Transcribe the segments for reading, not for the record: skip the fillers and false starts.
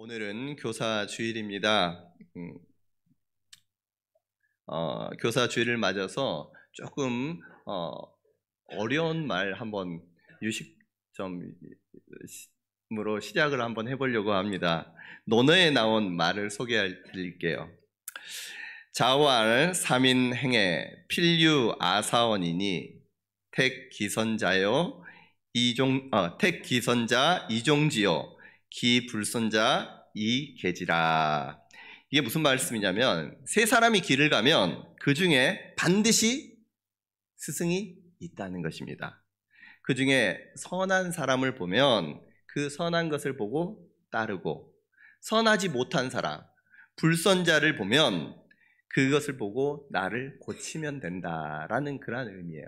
오늘은 교사 주일입니다. 교사 주일을 맞아서 조금 어려운 말 한번 유식점으로 시작을 한번 해보려고 합니다. 논어에 나온 말을 소개해 드릴게요. 자왈 삼인행에 필유 아사원이니 택기선자요 택기선자 이종지요 기불선자 이계지라. 이게 무슨 말씀이냐면, 세 사람이 길을 가면 그 중에 반드시 스승이 있다는 것입니다. 그 중에 선한 사람을 보면 그 선한 것을 보고 따르고, 선하지 못한 사람, 불선자를 보면 그것을 보고 나를 고치면 된다라는 그런 의미예요.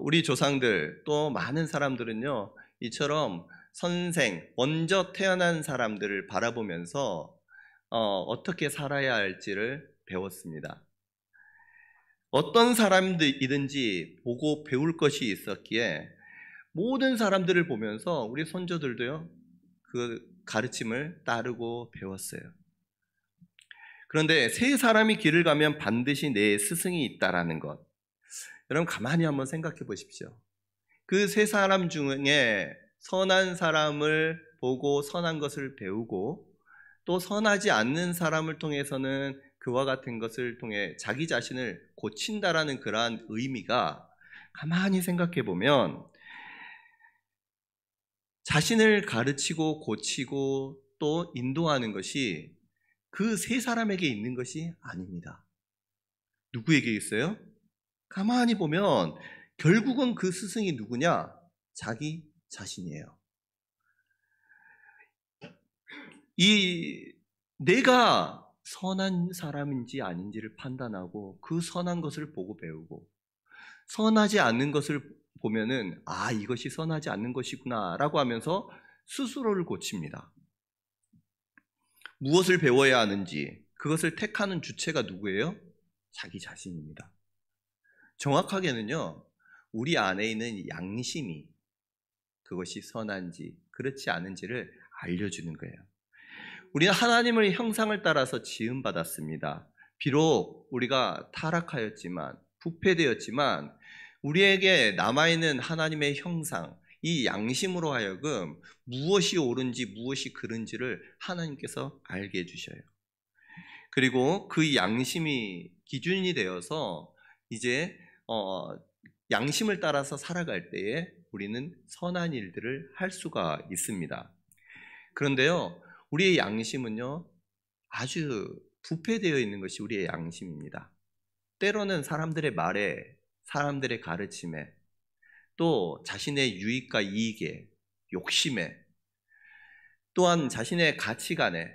우리 조상들 또 많은 사람들은요, 이처럼 선생, 먼저 태어난 사람들을 바라보면서 어떻게 살아야 할지를 배웠습니다. 어떤 사람들이든지 보고 배울 것이 있었기에 모든 사람들을 보면서 우리 손주들도요, 그 가르침을 따르고 배웠어요. 그런데 세 사람이 길을 가면 반드시 내 스승이 있다라는 것, 여러분 가만히 한번 생각해 보십시오. 그 세 사람 중에 선한 사람을 보고 선한 것을 배우고, 또 선하지 않는 사람을 통해서는 그와 같은 것을 통해 자기 자신을 고친다라는 그러한 의미가, 가만히 생각해 보면 자신을 가르치고 고치고 또 인도하는 것이 그 세 사람에게 있는 것이 아닙니다. 누구에게 있어요? 가만히 보면 결국은 그 스승이 누구냐? 자기 자신이에요. 내가 선한 사람인지 아닌지를 판단하고 그 선한 것을 보고 배우고, 선하지 않는 것을 보면은 이것이 선하지 않는 것이구나 라고 하면서 스스로를 고칩니다. 무엇을 배워야 하는지 그것을 택하는 주체가 누구예요? 자기 자신입니다. 정확하게는요, 우리 안에 있는 양심이 그것이 선한지 그렇지 않은지를 알려주는 거예요. 우리는 하나님의 형상을 따라서 지음받았습니다. 비록 우리가 타락하였지만, 부패되었지만, 우리에게 남아있는 하나님의 형상, 이 양심으로 하여금 무엇이 옳은지 무엇이 그른지를 하나님께서 알게 해주셔요. 그리고 그 양심이 기준이 되어서 이제 양심을 따라서 살아갈 때에 우리는 선한 일들을 할 수가 있습니다. 그런데요, 우리의 양심은요, 아주 부패되어 있는 것이 우리의 양심입니다. 때로는 사람들의 말에, 사람들의 가르침에, 또 자신의 유익과 이익에, 욕심에, 또한 자신의 가치관에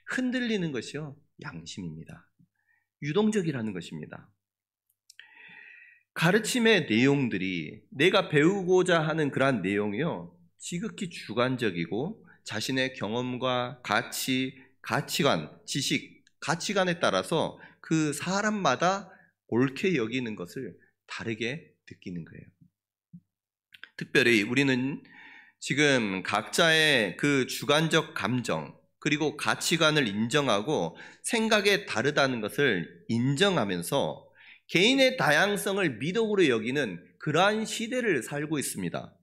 흔들리는 것이요, 양심입니다. 유동적이라는 것입니다. 가르침의 내용들이, 내가 배우고자 하는 그러한 내용이요, 지극히 주관적이고 자신의 경험과 가치관, 지식, 가치관에 따라서 그 사람마다 옳게 여기는 것을 다르게 느끼는 거예요. 특별히 우리는 지금 각자의 그 주관적 감정, 그리고 가치관을 인정하고 생각에 다르다는 것을 인정하면서 개인의 다양성을 미덕으로 여기는 그러한 시대를 살고 있습니다.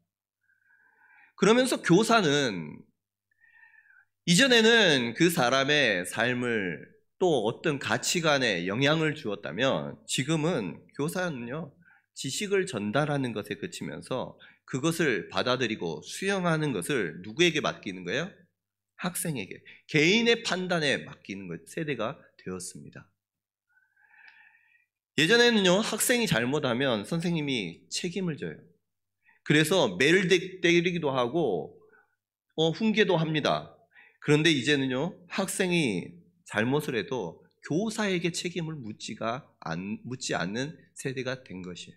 그러면서 교사는, 이전에는 그 사람의 삶을 또 어떤 가치관에 영향을 주었다면, 지금은 교사는요, 지식을 전달하는 것에 그치면서 그것을 받아들이고 수용하는 것을 누구에게 맡기는 거예요? 학생에게, 개인의 판단에 맡기는 것, 세대가 되었습니다. 예전에는요, 학생이 잘못하면 선생님이 책임을 져요. 그래서 매를 때리기도 하고 훈계도 합니다. 그런데 이제는요, 학생이 잘못을 해도 교사에게 책임을 묻지 않는 세대가 된 것이에요.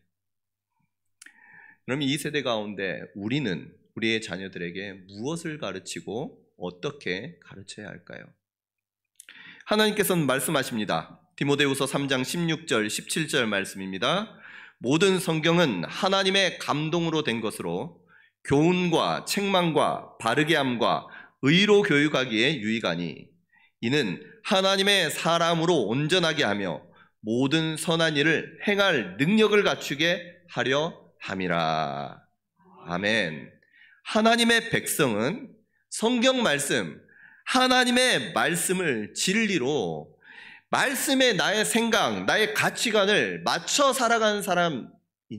그럼 이 세대 가운데 우리는 우리의 자녀들에게 무엇을 가르치고 어떻게 가르쳐야 할까요? 하나님께서는 말씀하십니다. 디모데후서 3장 16절 17절 말씀입니다. 모든 성경은 하나님의 감동으로 된 것으로 교훈과 책망과 바르게 함과 의로 교육하기에 유익하니 이는 하나님의 사람으로 온전하게 하며 모든 선한 일을 행할 능력을 갖추게 하려 함이라. 아멘. 하나님의 백성은 성경 말씀, 하나님의 말씀을 진리로 말씀에 나의 생각, 나의 가치관을 맞춰 살아가는 사람인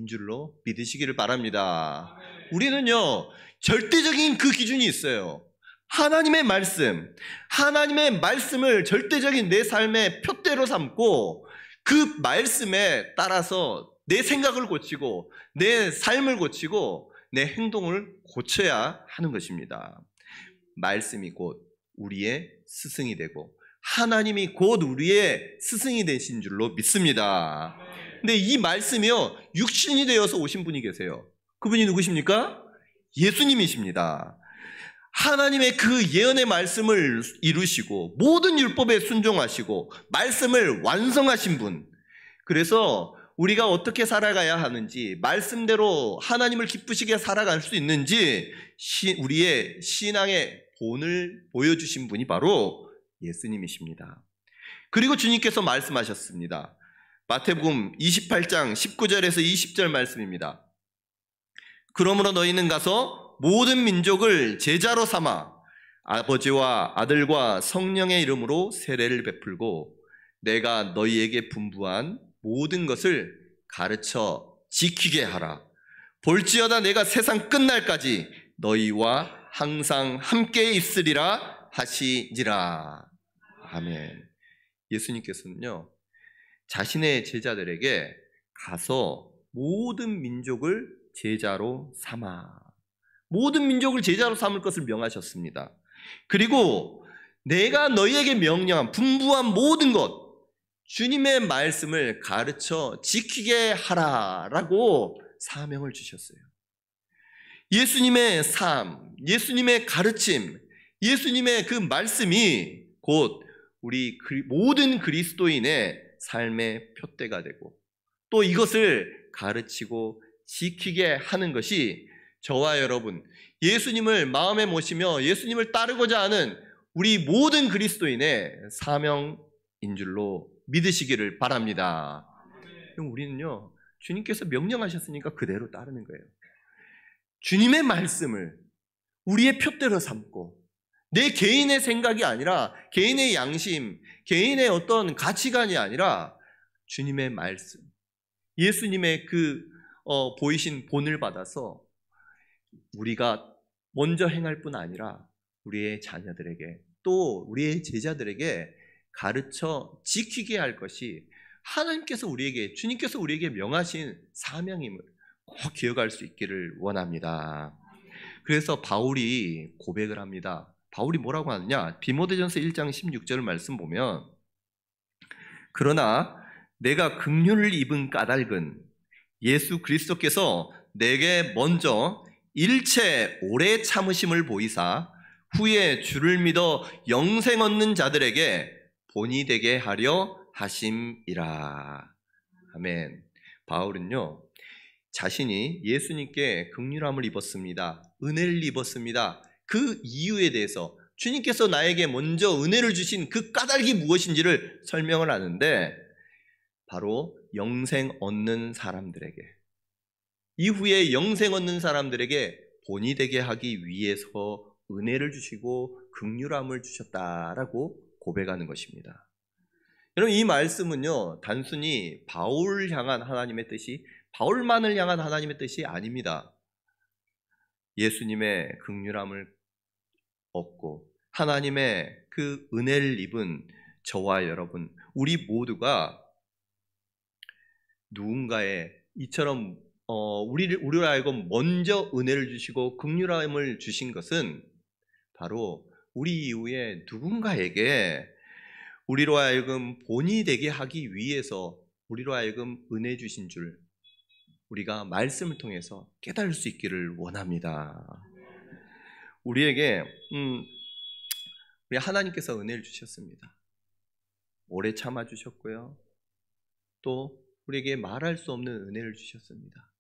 줄로 믿으시기를 바랍니다. 우리는요, 절대적인 그 기준이 있어요. 하나님의 말씀을 절대적인 내 삶의 표대로 삼고 그 말씀에 따라서 내 생각을 고치고 내 삶을 고치고 내 행동을 고쳐야 하는 것입니다. 말씀이 곧 우리의 스승이 되고 하나님이 곧 우리의 스승이 되신 줄로 믿습니다. 근데 이 말씀이요, 육신이 되어서 오신 분이 계세요. 그분이 누구십니까? 예수님이십니다. 하나님의 그 예언의 말씀을 이루시고 모든 율법에 순종하시고 말씀을 완성하신 분. 그래서 우리가 어떻게 살아가야 하는지, 말씀대로 하나님을 기쁘시게 살아갈 수 있는지 우리의 신앙의 본을 보여주신 분이 바로 예수님이십니다. 그리고 주님께서 말씀하셨습니다. 마태복음 28장 19절에서 20절 말씀입니다. 그러므로 너희는 가서 모든 민족을 제자로 삼아 아버지와 아들과 성령의 이름으로 세례를 베풀고 내가 너희에게 분부한 모든 것을 가르쳐 지키게 하라. 볼지어다 내가 세상 끝날까지 너희와 항상 함께 있으리라 하시니라. 아멘. 예수님께서는요, 자신의 제자들에게 가서 모든 민족을 제자로 삼아, 모든 민족을 제자로 삼을 것을 명하셨습니다. 그리고 내가 너희에게 명령한 분부한 모든 것, 주님의 말씀을 가르쳐 지키게 하라라고 사명을 주셨어요. 예수님의 삶, 예수님의 가르침, 예수님의 그 말씀이 곧 우리 모든 그리스도인의 삶의 표대가 되고 또 이것을 가르치고 지키게 하는 것이 저와 여러분, 예수님을 마음에 모시며 예수님을 따르고자 하는 우리 모든 그리스도인의 사명인 줄로 믿으시기를 바랍니다. 그럼 우리는요, 주님께서 명령하셨으니까 그대로 따르는 거예요. 주님의 말씀을 우리의 표대로 삼고 내 개인의 생각이 아니라 개인의 양심, 개인의 어떤 가치관이 아니라 주님의 말씀, 예수님의 그 보이신 본을 받아서 우리가 먼저 행할 뿐 아니라 우리의 자녀들에게 또 우리의 제자들에게 가르쳐 지키게 할 것이 하나님께서 우리에게, 주님께서 우리에게 명하신 사명임을 꼭 기억할 수 있기를 원합니다. 그래서 바울이 고백을 합니다. 바울이 뭐라고 하느냐? 디모데전서 1장 16절 말씀 보면 그러나 내가 긍휼을 입은 까닭은 예수 그리스도께서 내게 먼저 일체 오래 참으심을 보이사 후에 주를 믿어 영생 얻는 자들에게 본이 되게 하려 하심이라. 아멘. 바울은요, 자신이 예수님께 긍휼함을 입었습니다. 은혜를 입었습니다. 그 이유에 대해서 주님께서 나에게 먼저 은혜를 주신 그 까닭이 무엇인지를 설명을 하는데 바로 영생 얻는 사람들에게, 이후에 영생 얻는 사람들에게 본이 되게 하기 위해서 은혜를 주시고 긍휼함을 주셨다라고 고백하는 것입니다. 여러분, 이 말씀은요, 단순히 바울을 향한 하나님의 뜻이, 바울만을 향한 하나님의 뜻이 아닙니다. 예수님의 긍휼함을 얻고 하나님의 그 은혜를 입은 저와 여러분, 우리 모두가 누군가의 이처럼 우리로 하여금 먼저 은혜를 주시고 긍휼함을 주신 것은 바로 우리 이후에 누군가에게 우리로 하여금 본이 되게 하기 위해서 우리로 하여금 은혜 주신 줄 우리가 말씀을 통해서 깨달을 수 있기를 원합니다. 우리에게 우리 하나님께서 은혜를 주셨습니다. 오래 참아주셨고요. 또 우리에게 말할 수 없는 은혜를 주셨습니다.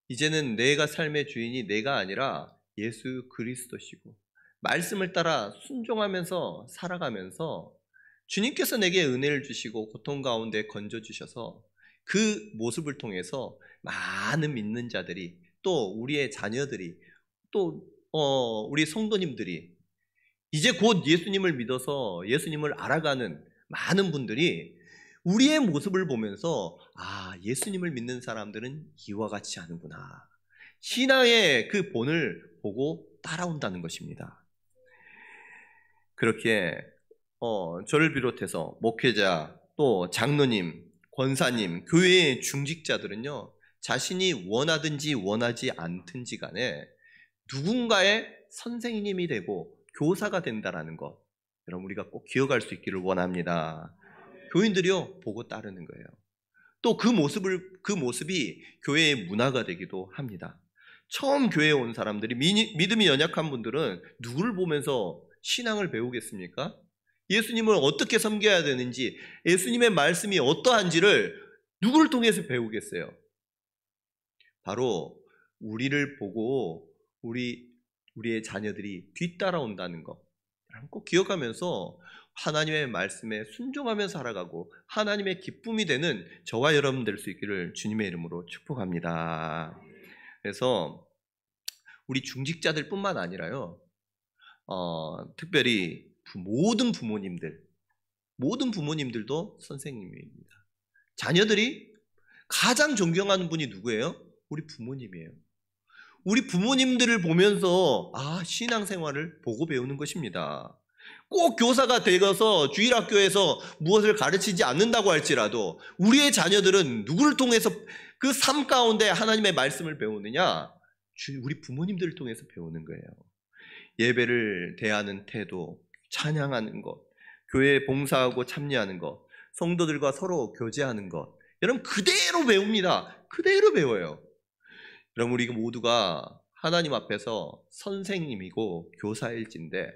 이제는 내가 삶의 주인이 내가 아니라 예수 그리스도시고 말씀을 따라 순종하면서 살아가면서 주님께서 내게 은혜를 주시고 고통 가운데 건져주셔서 그 모습을 통해서 많은 믿는 자들이, 또 우리의 자녀들이, 또 우리 성도님들이 이제 곧 예수님을 믿어서 예수님을 알아가는 많은 분들이 우리의 모습을 보면서 예수님을 믿는 사람들은 이와 같이 하는구나, 신앙의 그 본을 보고 따라온다는 것입니다. 그렇게 저를 비롯해서 목회자, 또 장로님, 권사님, 교회의 중직자들은요, 자신이 원하든지 원하지 않든지 간에 누군가의 선생님이 되고 교사가 된다라는 것, 여러분 우리가 꼭 기억할 수 있기를 원합니다. 교인들이요 보고 따르는 거예요. 또 그 모습이 교회의 문화가 되기도 합니다. 처음 교회에 온 사람들이, 믿음이 연약한 분들은 누구를 보면서 신앙을 배우겠습니까? 예수님을 어떻게 섬겨야 되는지, 예수님의 말씀이 어떠한지를 누구를 통해서 배우겠어요? 바로 우리를 보고 우리의 자녀들이 뒤따라온다는 것, 꼭 기억하면서 하나님의 말씀에 순종하며 살아가고 하나님의 기쁨이 되는 저와 여러분 될 수 있기를 주님의 이름으로 축복합니다. 그래서 우리 중직자들 뿐만 아니라요, 특별히 모든 부모님들도 선생님입니다. 자녀들이 가장 존경하는 분이 누구예요? 우리 부모님이에요. 우리 부모님들을 보면서 신앙생활을 보고 배우는 것입니다. 꼭 교사가 되어서 주일학교에서 무엇을 가르치지 않는다고 할지라도 우리의 자녀들은 누구를 통해서 그 삶 가운데 하나님의 말씀을 배우느냐? 우리 부모님들을 통해서 배우는 거예요. 예배를 대하는 태도, 찬양하는 것, 교회에 봉사하고 참여하는 것, 성도들과 서로 교제하는 것, 여러분 그대로 배웁니다. 그대로 배워요. 여러분 우리 모두가 하나님 앞에서 선생님이고 교사일진데,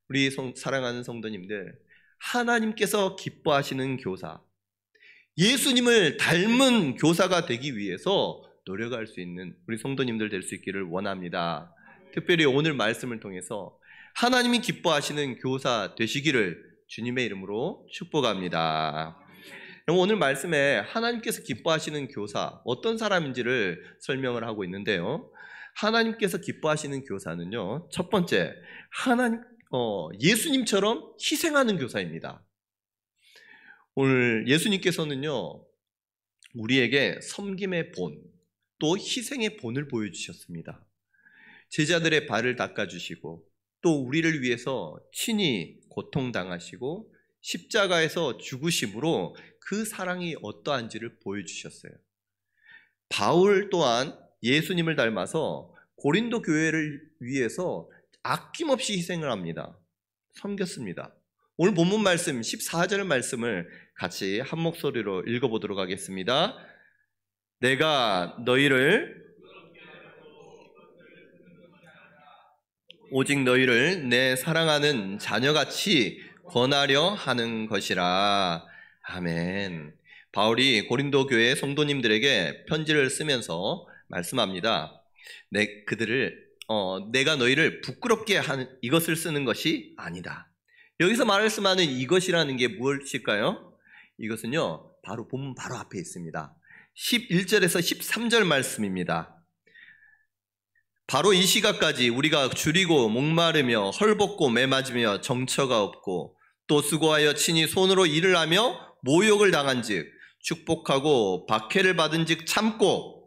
우리 사랑하는 성도님들, 하나님께서 기뻐하시는 교사, 예수님을 닮은 교사가 되기 위해서 노력할 수 있는 우리 성도님들 될 수 있기를 원합니다. 특별히 오늘 말씀을 통해서 하나님이 기뻐하시는 교사 되시기를 주님의 이름으로 축복합니다. 오늘 말씀에 하나님께서 기뻐하시는 교사, 어떤 사람인지를 설명을 하고 있는데요, 하나님께서 기뻐하시는 교사는요, 첫 번째, 예수님처럼 희생하는 교사입니다. 오늘 예수님께서는요, 우리에게 섬김의 본, 또 희생의 본을 보여주셨습니다. 제자들의 발을 닦아주시고, 또 우리를 위해서 친히 고통당하시고 십자가에서 죽으심으로 그 사랑이 어떠한지를 보여주셨어요. 바울 또한 예수님을 닮아서 고린도 교회를 위해서 아낌없이 희생을 합니다. 섬겼습니다. 오늘 본문 말씀 14절 말씀을 같이 한 목소리로 읽어보도록 하겠습니다. 내가 오직 너희를 내 사랑하는 자녀같이 권하려 하는 것이라. 아멘. 바울이 고린도 교회 성도님들에게 편지를 쓰면서 말씀합니다. 내가 너희를 부끄럽게 하는 이것을 쓰는 것이 아니다. 여기서 말씀하는 이것이라는 게 무엇일까요? 이것은요, 본문 바로 앞에 있습니다. 11절에서 13절 말씀입니다. 바로 이 시각까지 우리가 줄이고 목마르며 헐벗고 매맞으며 정처가 없고 또 수고하여 친히 손으로 일을 하며 모욕을 당한즉 축복하고 박해를 받은즉 참고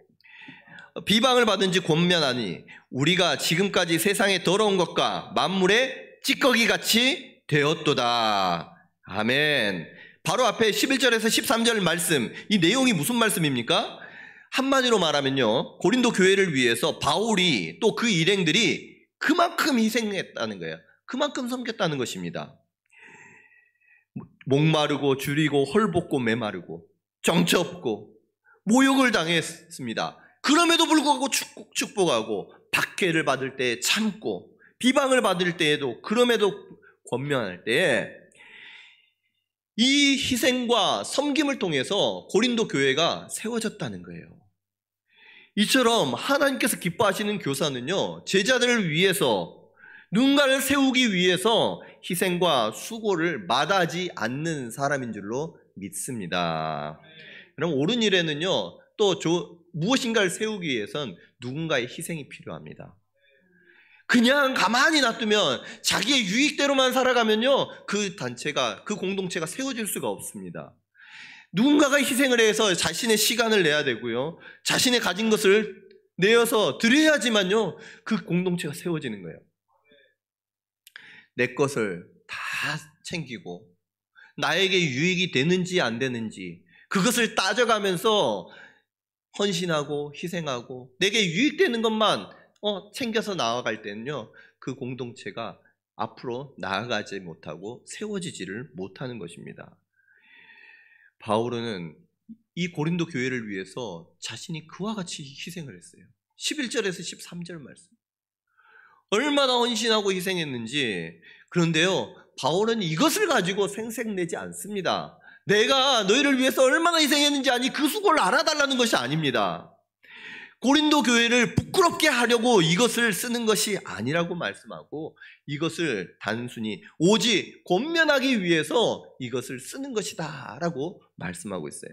비방을 받은즉 권면하니 우리가 지금까지 세상의 더러운 것과 만물의 찌꺼기같이 되었도다. 아멘. 바로 앞에 11절에서 13절 말씀, 이 내용이 무슨 말씀입니까? 한마디로 말하면요, 고린도 교회를 위해서 바울이 또 그 일행들이 그만큼 희생했다는 거예요. 그만큼 섬겼다는 것입니다. 목마르고 줄이고 헐벗고 메마르고 정처 없고 모욕을 당했습니다. 그럼에도 불구하고 축복하고 박해를 받을 때 참고 비방을 받을 때에도 그럼에도 권면할 때에 이 희생과 섬김을 통해서 고린도 교회가 세워졌다는 거예요. 이처럼 하나님께서 기뻐하시는 교사는요, 제자들을 위해서 누군가를 세우기 위해서 희생과 수고를 마다하지 않는 사람인 줄로 믿습니다. 그럼 옳은 일에는요, 또 무엇인가를 세우기 위해선 누군가의 희생이 필요합니다. 그냥 가만히 놔두면 자기의 유익대로만 살아가면요, 그 단체가, 그 공동체가 세워질 수가 없습니다. 누군가가 희생을 해서 자신의 시간을 내야 되고요, 자신의 가진 것을 내어서 드려야지만요, 그 공동체가 세워지는 거예요. 내 것을 다 챙기고 나에게 유익이 되는지 안 되는지 그것을 따져가면서 헌신하고 희생하고 내게 유익되는 것만 챙겨서 나아갈 때는요, 그 공동체가 앞으로 나아가지 못하고 세워지지를 못하는 것입니다. 바울은 이 고린도 교회를 위해서 자신이 그와 같이 희생을 했어요. 11절에서 13절 말씀. 얼마나 헌신하고 희생했는지. 그런데요, 바울은 이것을 가지고 생색내지 않습니다. 내가 너희를 위해서 얼마나 희생했는지 아니, 그 수고를 알아달라는 것이 아닙니다. 고린도 교회를 부끄럽게 하려고 이것을 쓰는 것이 아니라고 말씀하고, 이것을 단순히 오직 권면하기 위해서 이것을 쓰는 것이다 라고 말씀하고 있어요.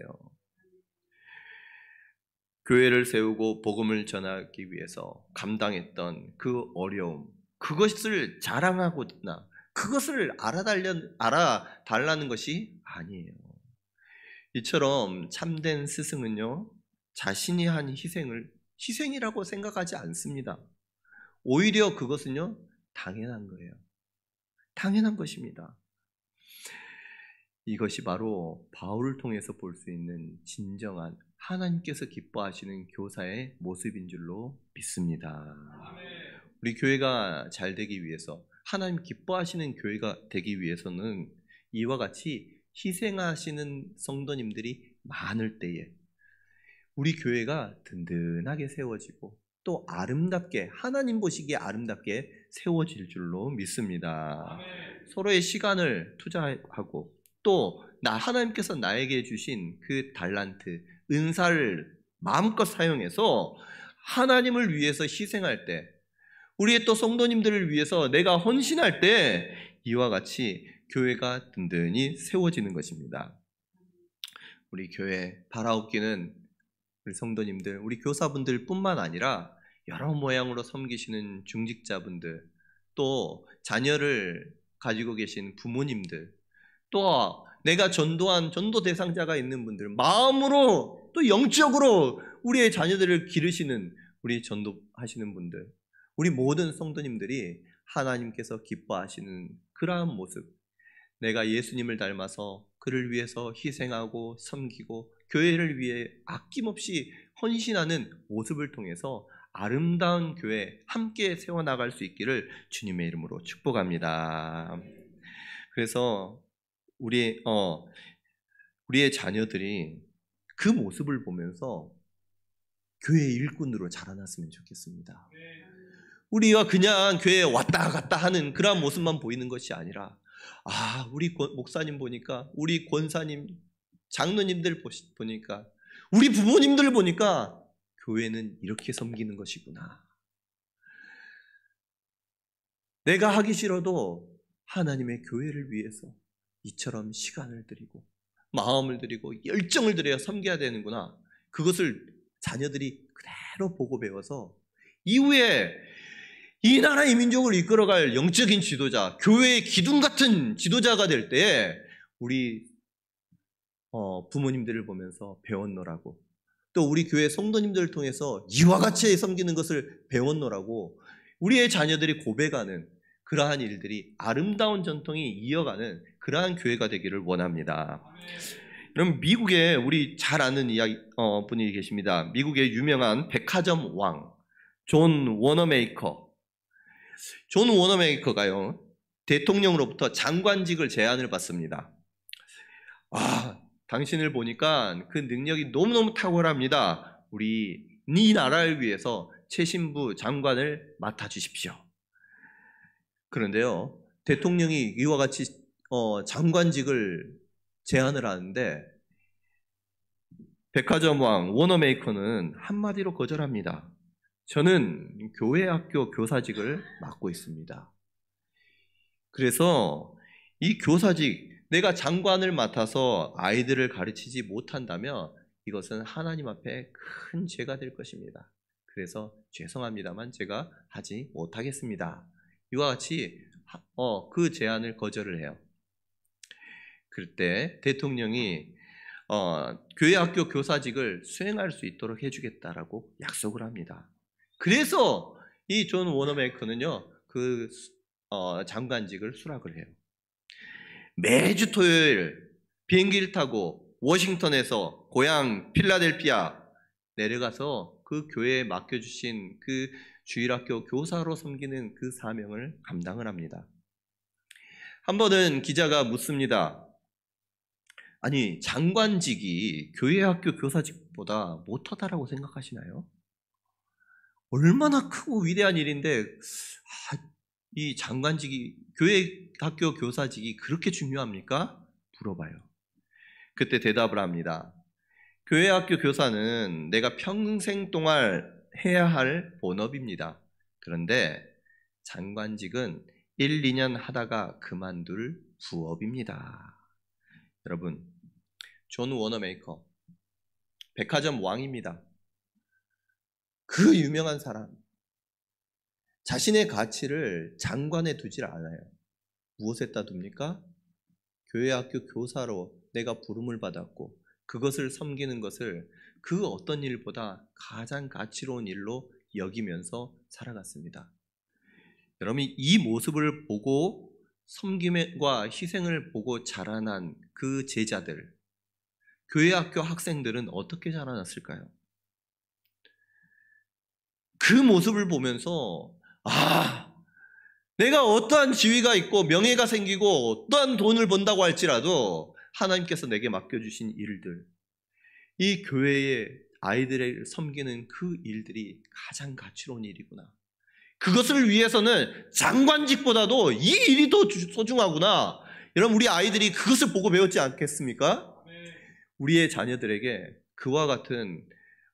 교회를 세우고 복음을 전하기 위해서 감당했던 그 어려움, 그것을 자랑하거나 그것을 알아달라는 것이 아니에요. 이처럼 참된 스승은요, 자신이 한 희생을 희생이라고 생각하지 않습니다. 오히려 그것은요, 당연한 거예요. 당연한 것입니다. 이것이 바로 바울을 통해서 볼 수 있는 진정한 하나님께서 기뻐하시는 교사의 모습인 줄로 믿습니다. 우리 교회가 잘 되기 위해서, 하나님 기뻐하시는 교회가 되기 위해서는 이와 같이 희생하시는 성도님들이 많을 때에 우리 교회가 든든하게 세워지고 또 아름답게, 하나님 보시기에 아름답게 세워질 줄로 믿습니다. 서로의 시간을 투자하고 또 하나님께서 나에게 주신 그 달란트, 은사를 마음껏 사용해서 하나님을 위해서 희생할 때, 우리의 또 성도님들을 위해서 내가 헌신할 때 이와 같이 교회가 든든히 세워지는 것입니다. 우리 교회 바라옵기는 우리 성도님들, 우리 교사분들 뿐만 아니라 여러 모양으로 섬기시는 중직자분들, 또 자녀를 가지고 계신 부모님들, 또 내가 전도한 전도 대상자가 있는 분들, 마음으로 또 영적으로 우리의 자녀들을 기르시는 우리 전도하시는 분들, 우리 모든 성도님들이 하나님께서 기뻐하시는 그러한 모습, 내가 예수님을 닮아서 그를 위해서 희생하고 섬기고 교회를 위해 아낌없이 헌신하는 모습을 통해서 아름다운 교회 함께 세워나갈 수 있기를 주님의 이름으로 축복합니다. 그래서 우리의 자녀들이 그 모습을 보면서 교회의 일꾼으로 자라났으면 좋겠습니다. 우리가 그냥 교회에 왔다 갔다 하는 그런 모습만 보이는 것이 아니라, 우리 목사님 보니까, 우리 권사님, 장로님들 보니까, 우리 부모님들 보니까 교회는 이렇게 섬기는 것이구나. 내가 하기 싫어도 하나님의 교회를 위해서 이처럼 시간을 드리고 마음을 드리고 열정을 들여야 섬겨야 되는구나. 그것을 자녀들이 그대로 보고 배워서 이후에 이 나라 이 민족을 이끌어갈 영적인 지도자, 교회의 기둥 같은 지도자가 될 때에 우리 부모님들을 보면서 배웠노라고, 또 우리 교회 성도님들을 통해서 이와 같이 섬기는 것을 배웠노라고 우리의 자녀들이 고백하는 그러한 일들이, 아름다운 전통이 이어가는 그러한 교회가 되기를 원합니다. 그럼 미국에 우리 잘 아는 분이 계십니다. 미국의 유명한 백화점 왕 존 워너메이커. 존 워너메이커가요, 대통령으로부터 장관직을 제안을 받습니다. 당신을 보니까 그 능력이 너무너무 탁월합니다. 우리 네 나라를 위해서 최신부 장관을 맡아주십시오. 그런데요, 대통령이 이와 같이 장관직을 제안을 하는데 백화점 왕 워너메이커는 한마디로 거절합니다. 저는 교회 학교 교사직을 맡고 있습니다. 그래서 이 교사직, 내가 장관을 맡아서 아이들을 가르치지 못한다면 이것은 하나님 앞에 큰 죄가 될 것입니다. 그래서 죄송합니다만 제가 하지 못하겠습니다. 이와 같이 그 제안을 거절을 해요. 그때 대통령이 교회 학교 교사직을 수행할 수 있도록 해주겠다라고 약속을 합니다. 그래서 이 존 워너메이커는요, 그 장관직을 수락을 해요. 매주 토요일 비행기를 타고 워싱턴에서 고향 필라델피아 내려가서 그 교회에 맡겨주신 그 주일학교 교사로 섬기는 그 사명을 감당을 합니다. 한 번은 기자가 묻습니다. 아니, 장관직이 교회 학교 교사직보다 못하다라고 생각하시나요? 얼마나 크고 위대한 일인데 이 장관직이, 교회 학교 교사직이 그렇게 중요합니까? 물어봐요. 그때 대답을 합니다. 교회 학교 교사는 내가 평생 동안 해야 할 본업입니다. 그런데 장관직은 1, 2년 하다가 그만둘 부업입니다. 여러분, 존 워너메이커, 백화점 왕입니다. 그 유명한 사람, 자신의 가치를 장관에 두질 않아요. 무엇에다 둡니까? 교회 학교 교사로 내가 부름을 받았고 그것을 섬기는 것을 그 어떤 일보다 가장 가치로운 일로 여기면서 살아갔습니다. 여러분이 이 모습을 보고 섬김과 희생을 보고 자라난 그 제자들, 교회 학교 학생들은 어떻게 자라났을까요? 그 모습을 보면서 내가 어떠한 지위가 있고 명예가 생기고 어떠한 돈을 번다고 할지라도 하나님께서 내게 맡겨주신 일들, 이 교회의 아이들을 섬기는 그 일들이 가장 가치로운 일이구나. 그것을 위해서는 장관직보다도 이 일이 더 소중하구나. 여러분, 우리 아이들이 그것을 보고 배웠지 않겠습니까? 우리의 자녀들에게 그와 같은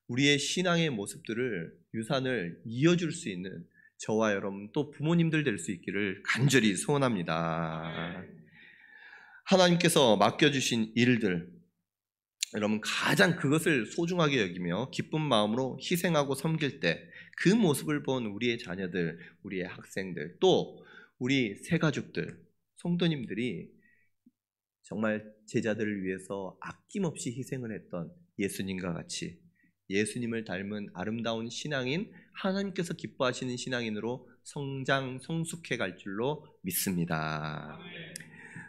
우리의 신앙의 모습들을, 유산을 이어줄 수 있는 저와 여러분 또 부모님들 될 수 있기를 간절히 소원합니다. 하나님께서 맡겨주신 일들, 여러분 가장 그것을 소중하게 여기며 기쁜 마음으로 희생하고 섬길 때 그 모습을 본 우리의 자녀들, 우리의 학생들, 또 우리 새가족들, 성도님들이 정말 제자들을 위해서 아낌없이 희생을 했던 예수님과 같이 예수님을 닮은 아름다운 신앙인, 하나님께서 기뻐하시는 신앙인으로 성장, 성숙해 갈 줄로 믿습니다.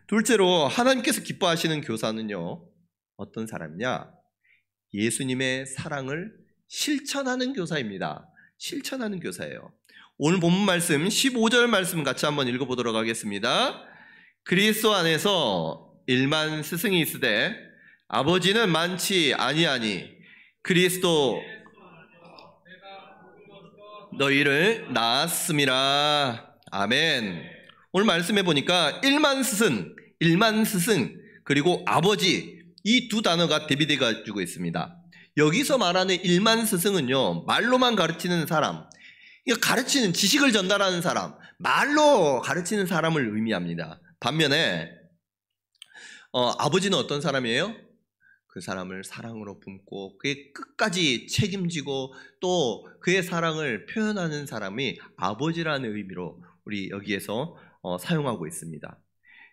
둘째로 하나님께서 기뻐하시는 교사는요, 어떤 사람이냐? 예수님의 사랑을 실천하는 교사입니다. 실천하는 교사예요. 오늘 본문 말씀 15절 말씀 같이 한번 읽어보도록 하겠습니다. 그리스도 안에서 일만 스승이 있으되 아버지는 많지 아니하니 그리스도 너희를 낳았음이라. 아멘. 오늘 말씀해 보니까 일만 스승, 그리고 아버지, 이 두 단어가 대비돼 가지고 있습니다. 여기서 말하는 일만 스승은요, 말로만 가르치는 사람, 가르치는, 지식을 전달하는 사람, 말로 가르치는 사람을 의미합니다. 반면에 아버지는 어떤 사람이에요? 그 사람을 사랑으로 품고 그의 끝까지 책임지고 또 그의 사랑을 표현하는 사람이 아버지라는 의미로 우리 여기에서 사용하고 있습니다.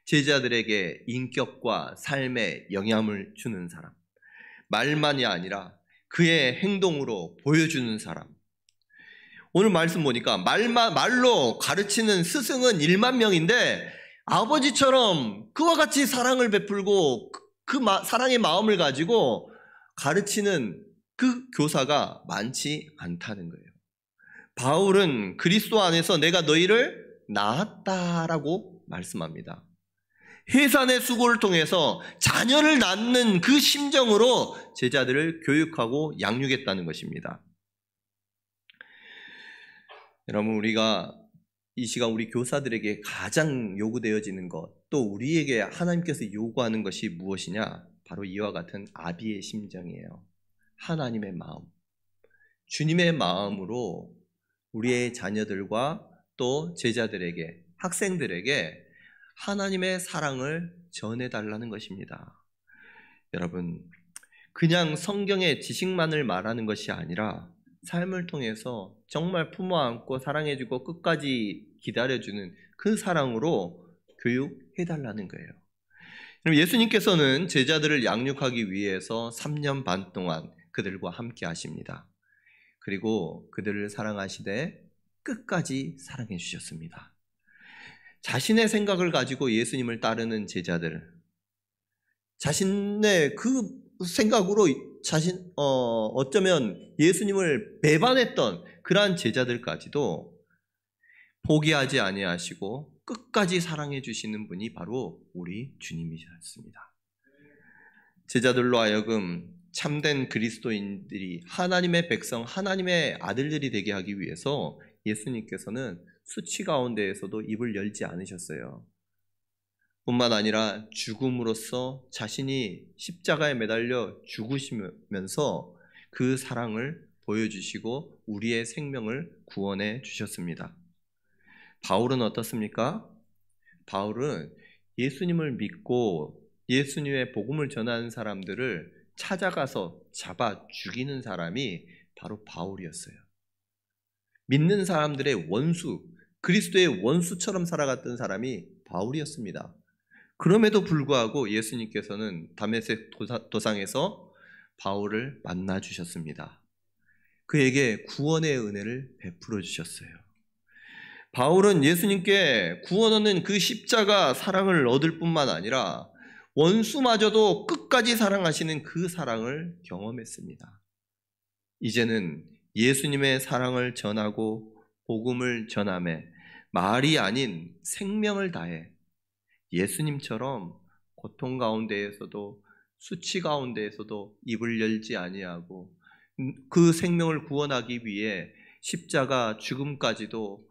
제자들에게 인격과 삶에 영향을 주는 사람, 말만이 아니라 그의 행동으로 보여주는 사람. 오늘 말씀 보니까 말로 가르치는 스승은 1만 명인데 아버지처럼 그와 같이 사랑을 베풀고 그 사랑의 마음을 가지고 가르치는 그 교사가 많지 않다는 거예요. 바울은 그리스도 안에서 내가 너희를 낳았다라고 말씀합니다. 해산의 수고를 통해서 자녀를 낳는 그 심정으로 제자들을 교육하고 양육했다는 것입니다. 여러분, 우리가 이 시간 우리 교사들에게 가장 요구되어지는 것, 또 우리에게 하나님께서 요구하는 것이 무엇이냐? 바로 이와 같은 아비의 심정이에요. 하나님의 마음, 주님의 마음으로 우리의 자녀들과 또 제자들에게, 학생들에게 하나님의 사랑을 전해달라는 것입니다. 여러분, 그냥 성경의 지식만을 말하는 것이 아니라 삶을 통해서 정말 품어 안고 사랑해주고 끝까지 기다려주는 그 사랑으로 교육해달라는 거예요. 예수님께서는 제자들을 양육하기 위해서 3년 반 동안 그들과 함께 하십니다. 그리고 그들을 사랑하시되 끝까지 사랑해 주셨습니다. 자신의 생각을 가지고 예수님을 따르는 제자들, 자신의 그 생각으로 어쩌면 예수님을 배반했던 그러한 제자들까지도 포기하지 아니하시고 끝까지 사랑해 주시는 분이 바로 우리 주님이셨습니다. 제자들로 하여금 참된 그리스도인들이 하나님의 백성, 하나님의 아들들이 되게 하기 위해서 예수님께서는 수치 가운데에서도 입을 열지 않으셨어요. 뿐만 아니라 죽음으로써 자신이 십자가에 매달려 죽으시면서 그 사랑을 보여주시고 우리의 생명을 구원해 주셨습니다. 바울은 어떻습니까? 바울은 예수님을 믿고 예수님의 복음을 전하는 사람들을 찾아가서 잡아 죽이는 사람이 바로 바울이었어요. 믿는 사람들의 원수, 그리스도의 원수처럼 살아갔던 사람이 바울이었습니다. 그럼에도 불구하고 예수님께서는 다메섹 도상에서 바울을 만나 주셨습니다. 그에게 구원의 은혜를 베풀어 주셨어요. 바울은 예수님께 구원 얻는 그 십자가 사랑을 얻을 뿐만 아니라 원수마저도 끝까지 사랑하시는 그 사랑을 경험했습니다. 이제는 예수님의 사랑을 전하고 복음을 전하며 말이 아닌 생명을 다해 예수님처럼 고통 가운데에서도 수치 가운데에서도 입을 열지 아니하고 그 생명을 구원하기 위해 십자가 죽음까지도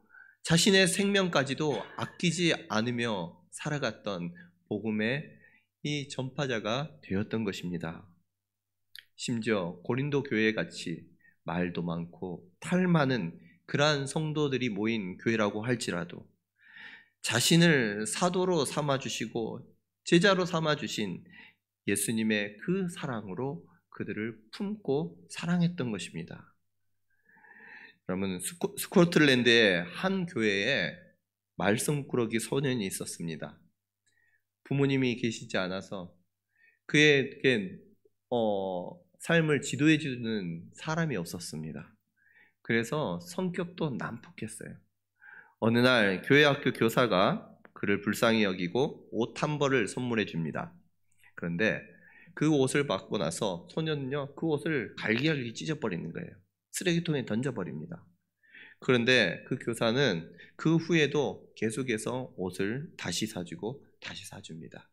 자신의 생명까지도 아끼지 않으며 살아갔던 복음의 이 전파자가 되었던 것입니다. 심지어 고린도 교회 같이 말도 많고 탈 많은 그러한 성도들이 모인 교회라고 할지라도 자신을 사도로 삼아주시고 제자로 삼아주신 예수님의 그 사랑으로 그들을 품고 사랑했던 것입니다. 여러분, 스코틀랜드의 한 교회에 말썽꾸러기 소년이 있었습니다. 부모님이 계시지 않아서 그에게 삶을 지도해 주는 사람이 없었습니다. 그래서 성격도 난폭했어요. 어느 날 교회 학교 교사가 그를 불쌍히 여기고 옷 한 벌을 선물해 줍니다. 그런데 그 옷을 받고 나서 소년은요, 그 옷을 갈기갈기 찢어버리는 거예요. 쓰레기통에 던져버립니다. 그런데 그 교사는 그 후에도 계속해서 옷을 다시 사주고 다시 사줍니다.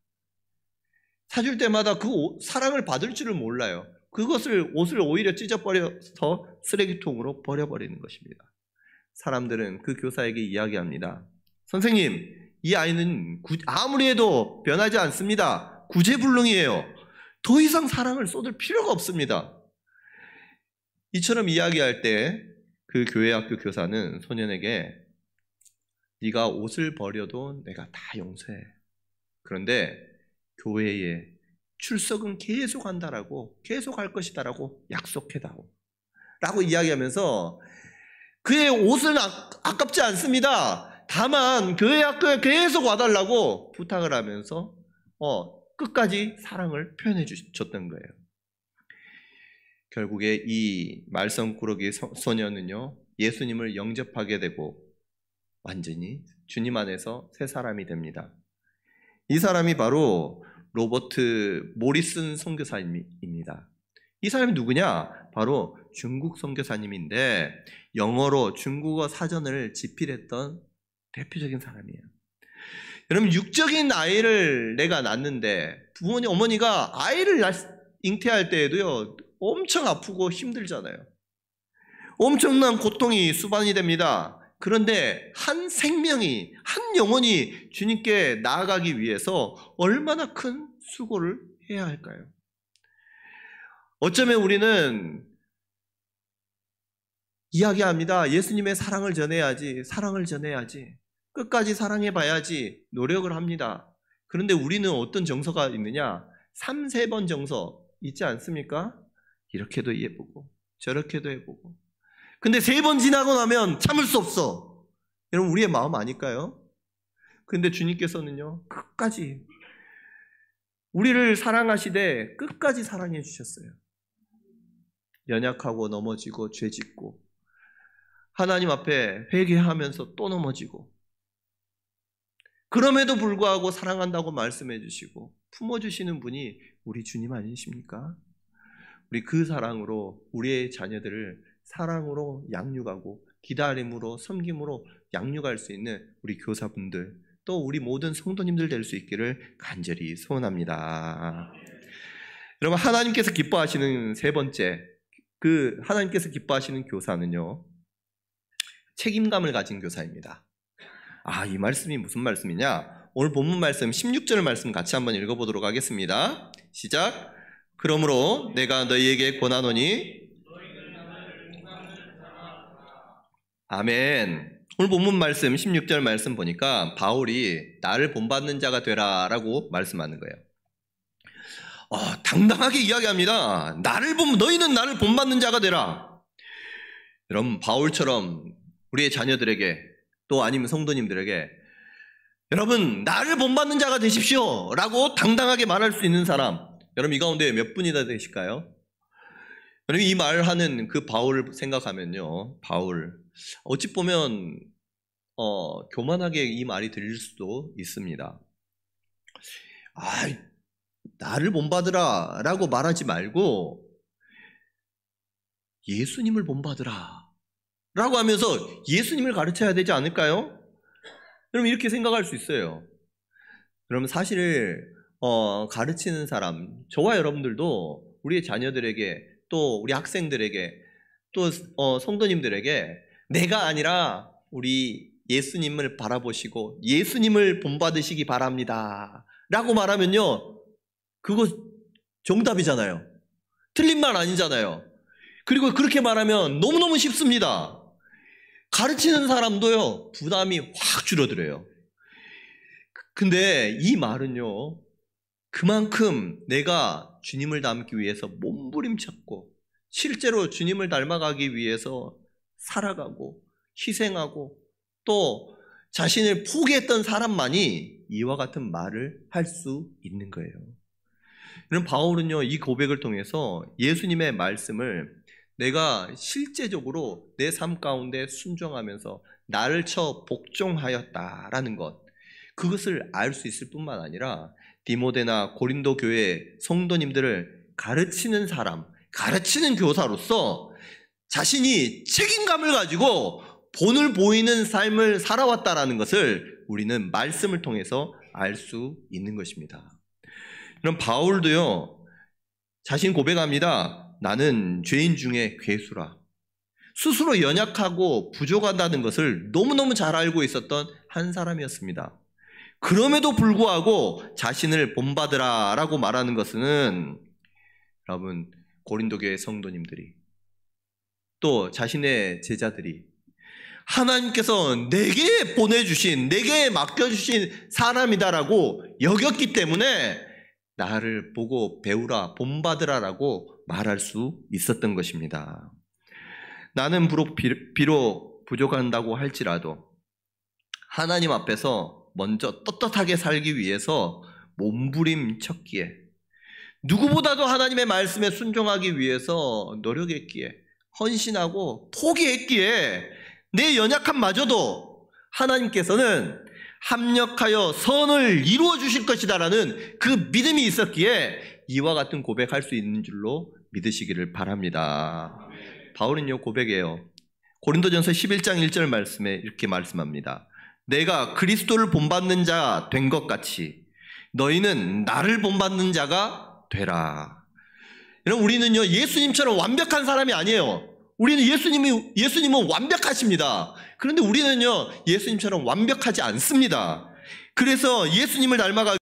사줄 때마다 그 사랑을 받을 줄을 몰라요. 옷을 오히려 찢어버려서 쓰레기통으로 버려버리는 것입니다. 사람들은 그 교사에게 이야기합니다. 선생님, 이 아이는 아무리 해도 변하지 않습니다. 구제불능이에요. 더 이상 사랑을 쏟을 필요가 없습니다. 이처럼 이야기할 때 그 교회 학교 교사는 소년에게 네가 옷을 버려도 내가 다 용서해. 그런데 교회에 출석은 계속 한다라고, 계속 할 것이다라고 약속해다오 라고 이야기하면서 그의 옷은 아깝지 않습니다. 다만 교회 학교에 계속 와달라고 부탁을 하면서 끝까지 사랑을 표현해 주셨던 거예요. 결국에 이 말썽꾸러기 소년은요, 예수님을 영접하게 되고 완전히 주님 안에서 새 사람이 됩니다. 이 사람이 바로 로버트 모리슨 선교사님입니다. 이 사람이 누구냐? 바로 중국 선교사님인데 영어로 중국어 사전을 집필했던 대표적인 사람이에요. 여러분, 육적인 아이를 내가 낳는데 부모님, 어머니가 아이를 잉태할 때에도요, 엄청 아프고 힘들잖아요. 엄청난 고통이 수반이 됩니다. 그런데 한 생명이, 한 영혼이 주님께 나아가기 위해서 얼마나 큰 수고를 해야 할까요? 어쩌면 우리는 이야기합니다. 예수님의 사랑을 전해야지, 사랑을 전해야지. 끝까지 사랑해 봐야지 노력을 합니다. 그런데 우리는 어떤 정서가 있느냐? 3, 4번 정서 있지 않습니까? 이렇게도 해보고 저렇게도 해보고. 근데 3번 지나고 나면 참을 수 없어. 여러분, 우리의 마음 아닐까요? 근데 주님께서는요, 끝까지 우리를 사랑하시되 끝까지 사랑해 주셨어요. 연약하고 넘어지고 죄짓고 하나님 앞에 회개하면서 또 넘어지고, 그럼에도 불구하고 사랑한다고 말씀해 주시고 품어주시는 분이 우리 주님 아니십니까? 우리 그 사랑으로 우리의 자녀들을 사랑으로 양육하고 기다림으로 섬김으로 양육할 수 있는 우리 교사분들, 또 우리 모든 성도님들 될 수 있기를 간절히 소원합니다. 여러분, 하나님께서 기뻐하시는 세 번째, 하나님께서 기뻐하시는 교사는요, 책임감을 가진 교사입니다. 이 말씀이 무슨 말씀이냐? 오늘 본문 말씀 16절 말씀 같이 한번 읽어보도록 하겠습니다. 시작. 그러므로 내가 너희에게 권하노니, 아멘. 오늘 본문 말씀 16절 말씀 보니까 바울이 나를 본받는 자가 되라 라고 말씀하는 거예요. 당당하게 이야기합니다. 너희는 나를 본받는 자가 되라. 여러분, 바울처럼 우리의 자녀들에게, 또 아니면 성도님들에게 여러분 나를 본받는 자가 되십시오 라고 당당하게 말할 수 있는 사람, 여러분 이 가운데 몇 분이나 되실까요? 여러분, 이 말하는 그 바울을 생각하면요, 바울 어찌 보면 교만하게 이 말이 들릴 수도 있습니다. 나를 본받으라 라고 말하지 말고 예수님을 본받으라 라고 하면서 예수님을 가르쳐야 되지 않을까요? 여러분, 이렇게 생각할 수 있어요. 여러분, 사실 가르치는 사람, 저와 여러분들도 우리의 자녀들에게, 또 우리 학생들에게, 또 성도님들에게 내가 아니라 우리 예수님을 바라보시고 예수님을 본받으시기 바랍니다 라고 말하면요, 그거 정답이잖아요. 틀린 말 아니잖아요. 그리고 그렇게 말하면 너무너무 쉽습니다. 가르치는 사람도요, 부담이 확 줄어들어요. 근데 이 말은요, 그만큼 내가 주님을 닮기 위해서 몸부림쳤고 실제로 주님을 닮아가기 위해서 살아가고 희생하고 또 자신을 포기했던 사람만이 이와 같은 말을 할 수 있는 거예요. 그럼 바울은요, 이 고백을 통해서 예수님의 말씀을 내가 실제적으로 내 삶 가운데 순종하면서 나를 쳐 복종하였다라는 것, 그것을 알 수 있을 뿐만 아니라 디모데나 고린도 교회 성도님들을 가르치는 사람, 가르치는 교사로서 자신이 책임감을 가지고 본을 보이는 삶을 살아왔다라는 것을 우리는 말씀을 통해서 알 수 있는 것입니다. 그럼 바울도요, 자신 고백합니다. 나는 죄인 중에 괴수라. 스스로 연약하고 부족하다는 것을 너무너무 잘 알고 있었던 한 사람이었습니다. 그럼에도 불구하고 자신을 본받으라 라고 말하는 것은, 여러분, 고린도 교회 성도님들이, 또 자신의 제자들이 하나님께서 내게 보내주신, 내게 맡겨주신 사람이다라고 여겼기 때문에 나를 보고 배우라, 본받으라라고 말할 수 있었던 것입니다. 나는 비록 부족한다고 할지라도 하나님 앞에서 먼저 떳떳하게 살기 위해서 몸부림쳤기에, 누구보다도 하나님의 말씀에 순종하기 위해서 노력했기에, 헌신하고 포기했기에 내 연약함마저도 하나님께서는 합력하여 선을 이루어 주실 것이다라는 그 믿음이 있었기에 이와 같은 고백할 수 있는 줄로 믿으시기를 바랍니다. 바울은요, 고백해요. 고린도전서 11장 1절 말씀에 이렇게 말씀합니다. 내가 그리스도를 본받는 자 된 것 같이 너희는 나를 본받는 자가 되라. 여러분, 우리는요, 예수님처럼 완벽한 사람이 아니에요. 우리는 예수님은 완벽하십니다. 그런데 우리는요, 예수님처럼 완벽하지 않습니다. 그래서 예수님을 닮아가기